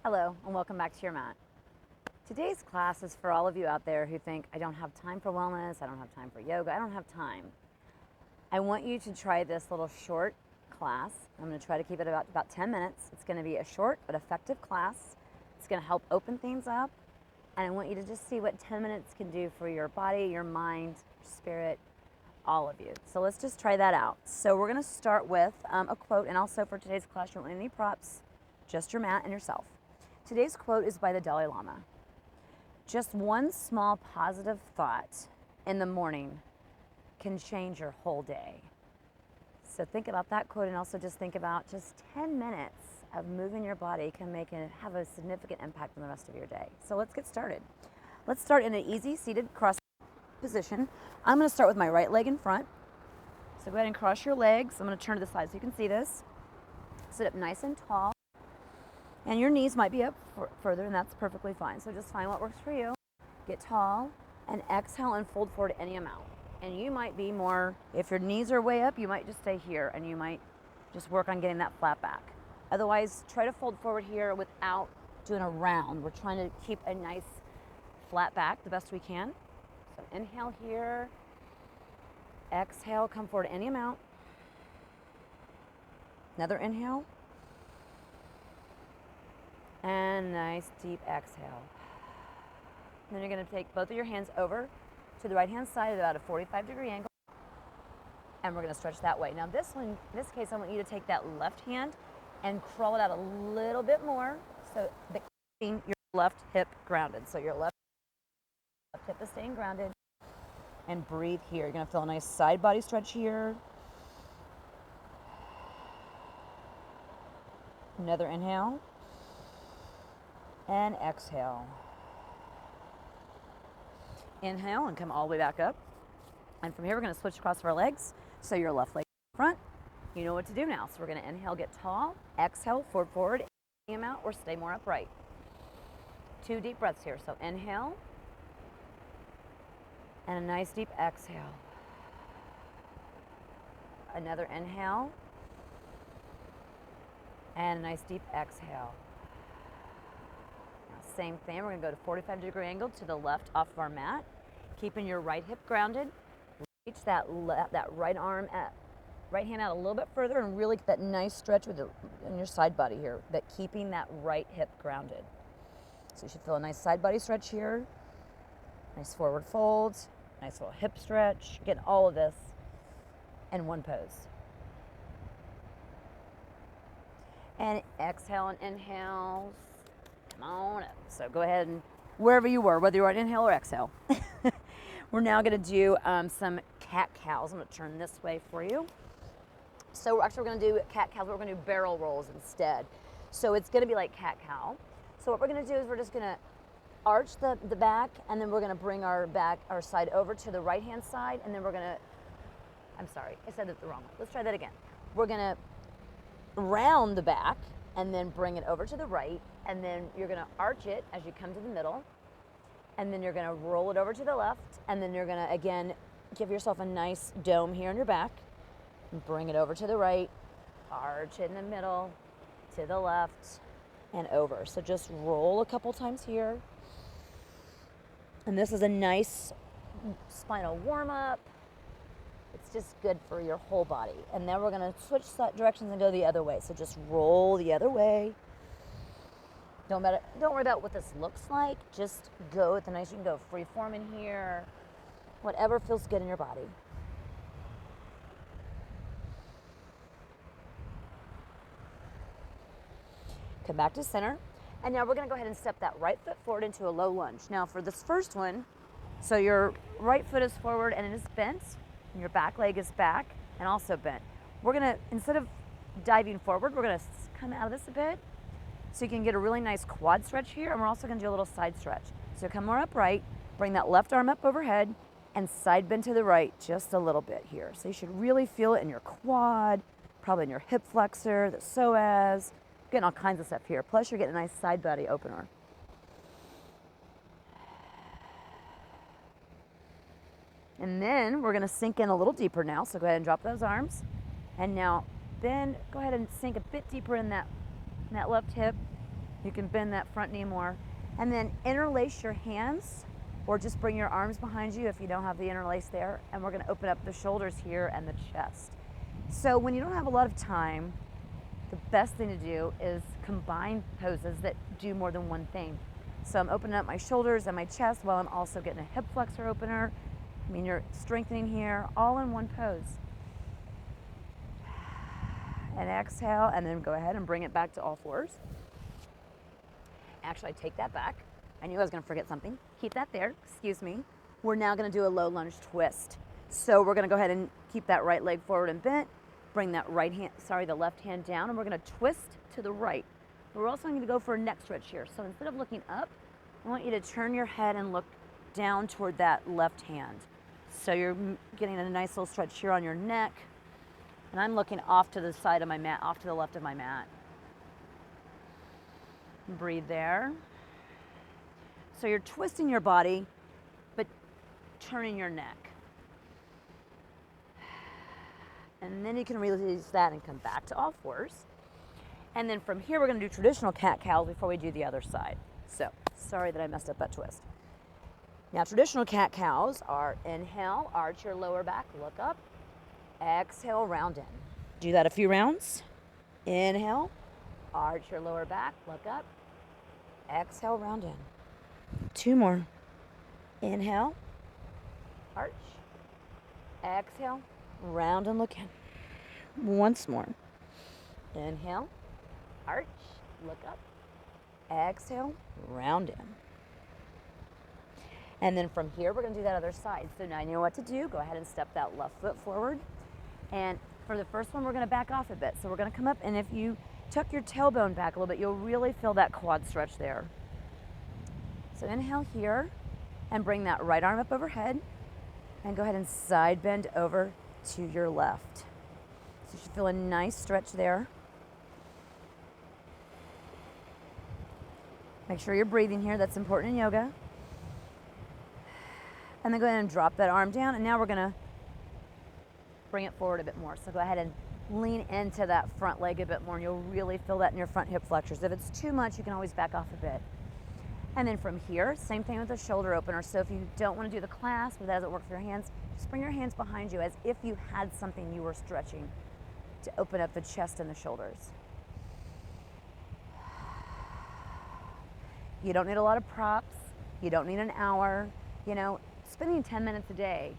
Hello and welcome back to your mat. Today's class is for all of you out there who think, I don't have time for wellness, I don't have time for yoga, I don't have time. I want you to try this little short class. I'm going to try to keep it about 10 minutes. It's going to be a short but effective class. It's going to help open things up, and I want you to just see what 10 minutes can do for your body, your mind, your spirit, all of you. So let's just try that out. So we're going to start with a quote, and also for today's class you don't need any props, just your mat and yourself. Today's quote is by the Dalai Lama. Just one small positive thought in the morning can change your whole day. So think about that quote, and also just think about just 10 minutes of moving your body can have a significant impact on the rest of your day. So let's get started. Let's start in an easy seated cross position. I'm going to start with my right leg in front. So go ahead and cross your legs. I'm going to turn to the side so you can see this. Sit up nice and tall. And your knees might be up further, and that's perfectly fine. So just find what works for you. Get tall and exhale and fold forward any amount. And you might be more, if your knees are way up, you might just stay here and you might just work on getting that flat back. Otherwise, try to fold forward here without doing a round. We're trying to keep a nice flat back the best we can. So inhale here. Exhale, come forward any amount. Another inhale. And nice deep exhale. And then you're going to take both of your hands over to the right hand side at about a 45-degree angle. And we're going to stretch that way. Now this case, I want you to take that left hand and crawl it out a little bit more so that keeping your left hip grounded. So your left hip is staying grounded. And breathe here. You're going to feel a nice side body stretch here. Another inhale. And exhale. Inhale and come all the way back up. And from here, we're going to switch across our legs. So your left leg in front. You know what to do now. So we're going to inhale, get tall. Exhale, forward, aim out, or stay more upright. 2 deep breaths here. So inhale. And a nice deep exhale. Another inhale. And a nice deep exhale. Same thing, we're going to go to 45-degree angle to the left off of our mat, keeping your right hip grounded. Reach that right arm, right hand out a little bit further, and really get that nice stretch in your side body here, but keeping that right hip grounded. So you should feel a nice side body stretch here, nice forward folds, nice little hip stretch. Get all of this in one pose. And exhale and inhale. Come on up. So go ahead and wherever you were, whether you were on inhale or exhale. We're now going to do some cat-cows. I'm going to turn this way for you. So we're going to do cat-cows, but we're going to do barrel rolls instead. So it's going to be like cat-cow. So what we're going to do is we're just going to arch the back, and then we're going to bring our side over to the right-hand side, and then we're going to, I'm sorry, I said it the wrong way. Let's try that again. We're going to round the back, and then bring it over to the right, and then you're going to arch it as you come to the middle, and then you're going to roll it over to the left, and then you're going to, again, give yourself a nice dome here in your back, and bring it over to the right, arch it in the middle, to the left, and over. So just roll a couple times here, and this is a nice spinal warm-up. It's just good for your whole body. And then we're going to switch directions and go the other way. So just roll the other way. Don't worry about what this looks like. Just go with the nice. You can go free form in here. Whatever feels good in your body. Come back to center. And now we're going to go ahead and step that right foot forward into a low lunge. Now for this first one, so your right foot is forward and it is bent. And your back leg is back and also bent. We're going to, instead of diving forward, we're going to come out of this a bit so you can get a really nice quad stretch here, and we're also going to do a little side stretch. So come more upright, bring that left arm up overhead, and side bend to the right just a little bit here. So you should really feel it in your quad, probably in your hip flexor, the psoas, getting all kinds of stuff here. Plus you're getting a nice side body opener. And then we're going to sink in a little deeper now. So go ahead and drop those arms. And now bend, go ahead and sink a bit deeper in that left hip. You can bend that front knee more. And then interlace your hands, or just bring your arms behind you if you don't have the interlace there. And we're gonna open up the shoulders here and the chest. So when you don't have a lot of time, the best thing to do is combine poses that do more than one thing. So I'm opening up my shoulders and my chest while I'm also getting a hip flexor opener. I mean, you're strengthening here, all in one pose. And exhale, and then go ahead and bring it back to all fours. Actually, I take that back. I knew I was gonna forget something. Keep that there, excuse me. We're now gonna do a low lunge twist. So we're gonna go ahead and keep that right leg forward and bent, bring that the left hand down, and we're gonna twist to the right. We're also gonna go for a neck stretch here. So instead of looking up, I want you to turn your head and look down toward that left hand. So you're getting a nice little stretch here on your neck, and I'm looking off to the side of my mat, off to the left of my mat. Breathe there. So you're twisting your body, but turning your neck. And then you can release that and come back to all fours. And then from here, we're gonna do traditional cat-cows before we do the other side. So, sorry that I messed up that twist. Now, traditional cat-cows are inhale, arch your lower back, look up. Exhale, round in. Do that a few rounds. Inhale, arch your lower back, look up. Exhale, round in. 2 more. Inhale, arch. Exhale, round and look in. Once more. Inhale, arch, look up. Exhale, round in. And then from here, we're gonna do that other side. So now you know what to do. Go ahead and step that left foot forward. And for the first one, we're gonna back off a bit. So we're gonna come up, and if you tuck your tailbone back a little bit, you'll really feel that quad stretch there. So inhale here, and bring that right arm up overhead, and go ahead and side bend over to your left. So you should feel a nice stretch there. Make sure you're breathing here, that's important in yoga. And then go ahead and drop that arm down, and now we're gonna bring it forward a bit more. So go ahead and lean into that front leg a bit more, and you'll really feel that in your front hip flexors. If it's too much, you can always back off a bit. And then from here, same thing with the shoulder opener. So if you don't want to do the clasp, or that doesn't work for your hands, just bring your hands behind you as if you had something you were stretching to open up the chest and the shoulders. You don't need a lot of props. You don't need an hour. You know, spending 10 minutes a day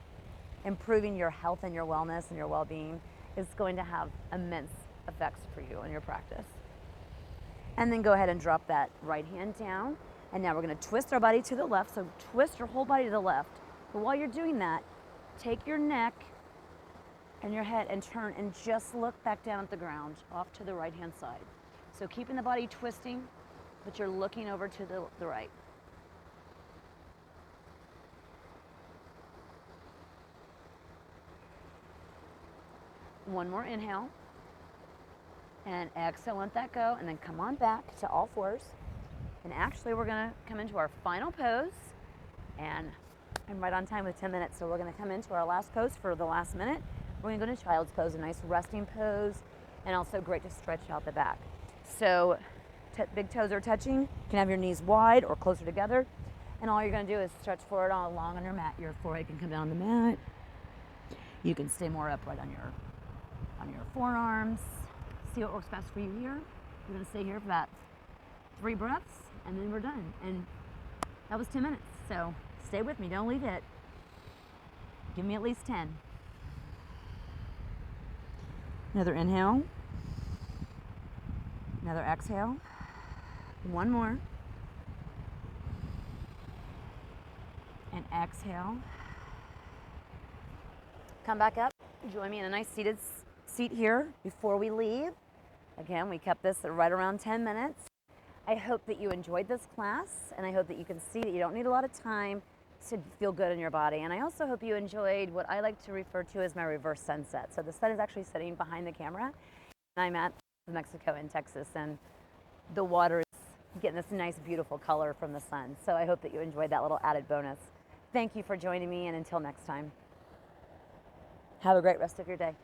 improving your health and your wellness and your well-being is going to have immense effects for you in your practice. And then go ahead and drop that right hand down. And now we're gonna twist our body to the left. So twist your whole body to the left. But while you're doing that, take your neck and your head and turn and just look back down at the ground off to the right hand side. So keeping the body twisting, but you're looking over to the right. One more inhale. And exhale, let that go, and then come on back to all fours. And actually, we're gonna come into our final pose, and I'm right on time with 10 minutes, so we're gonna come into our last pose for the last minute. We're gonna go to child's pose, a nice resting pose, and also great to stretch out the back. So big toes are touching. You can have your knees wide or closer together, and all you're gonna do is stretch forward all along on your mat. Your forehead can come down on the mat. You can stay more upright on your forearms. See what works best for you here. We're gonna stay here for about 3 breaths, and then we're done. And that was 10 minutes, so stay with me, don't leave it. Give me at least 10. Another inhale. Another exhale. One more. And exhale. Come back up. Join me in a nice seated seat here before we leave. Again, we kept this at right around 10 minutes. I hope that you enjoyed this class, and I hope that you can see that you don't need a lot of time to feel good in your body. And I also hope you enjoyed what I like to refer to as my reverse sunset. So the sun is actually sitting behind the camera, and I'm at Mexico in Texas, and the water is getting this nice, beautiful color from the sun. So I hope that you enjoyed that little added bonus. Thank you for joining me, and until next time, have a great rest of your day.